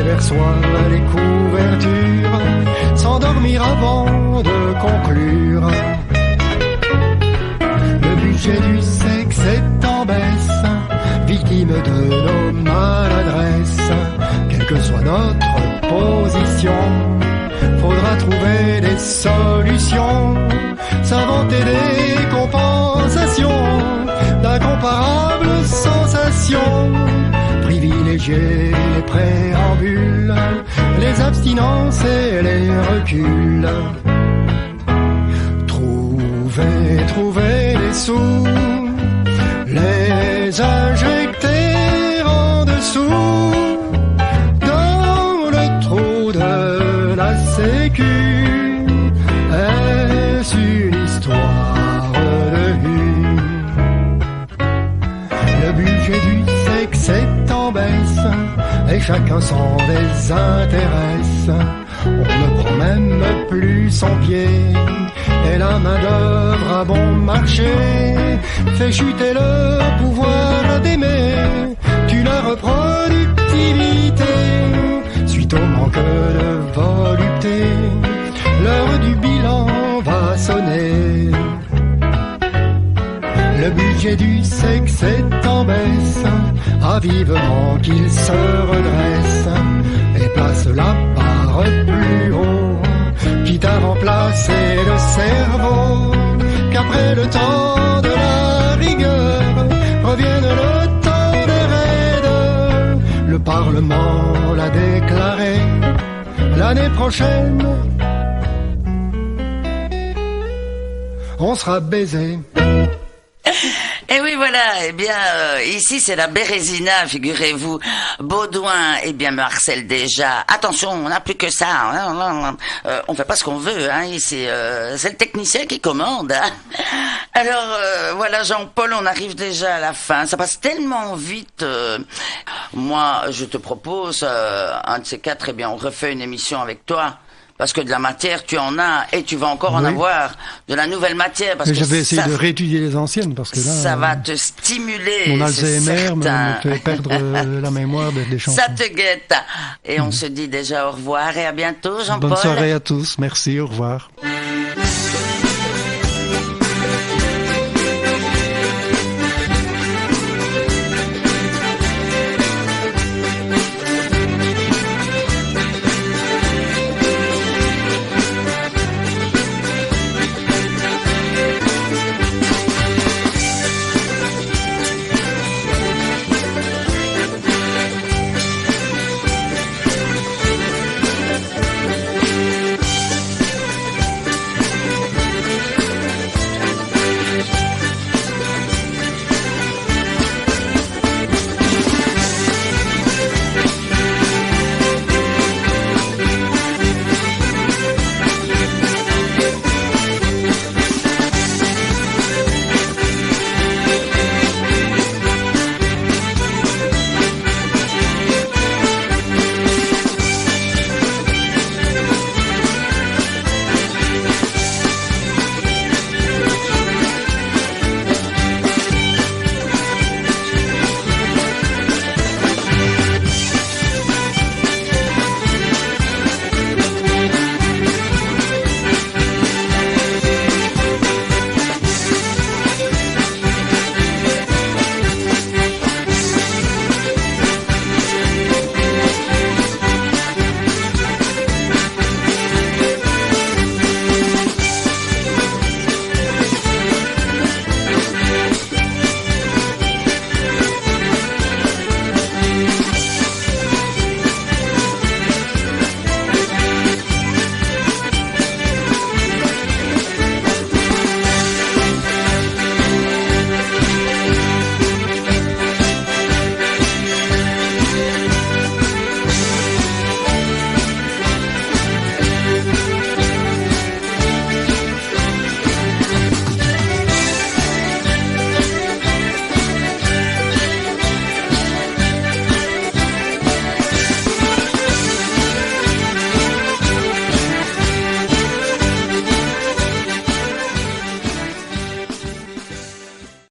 vers soi les couvertures, s'endormir avant de conclure. Le budget du sexe est en baisse, victime de nos maladresses. Quelle que soit notre position, faudra trouver des solutions, s'inventer des compensations d'incomparables sensations, privilégier les préambules, les abstinences et les reculs. Trouver les sous, les injecter en dessous, dans le trou de la sécu. Est-ce une histoire de vue? Le budget du sexe est en baisse et chacun s'en désintéresse. On ne prend même plus son pied et la main d'œuvre à bon marché fait chuter le pouvoir d'aimer d'une reproductivité suite au manque de volupté. L'heure du bilan va sonner. Le budget du sexe est en baisse, à vivement qu'il se redresse et place la barre plus haut, quitte à remplacer le cerveau, qu'après le temps de la rigueur revienne le temps des raids. Le Parlement l'a déclaré, l'année prochaine on sera baisé. Et oui, voilà, eh bien, ici c'est la Bérésina, figurez-vous. Baudouin, eh bien, me harcèle déjà. Attention, on n'a plus que ça. Hein. On fait pas ce qu'on veut, hein. Ici, c'est le technicien qui commande. Hein. Alors, voilà, Jean-Paul, on arrive déjà à la fin. Ça passe tellement vite. Moi, je te propose, un de ces quatre, eh bien, on refait une émission avec toi. Parce que de la matière, tu en as, et tu vas encore en avoir de la nouvelle matière. Parce que je vais essayer de réétudier les anciennes, parce que là... Ça va te stimuler, mon Alzheimer me fait perdre la mémoire des chansons. Ça te guette. Et on se dit déjà au revoir et à bientôt, Jean-Paul. Bonne soirée à tous, merci, au revoir.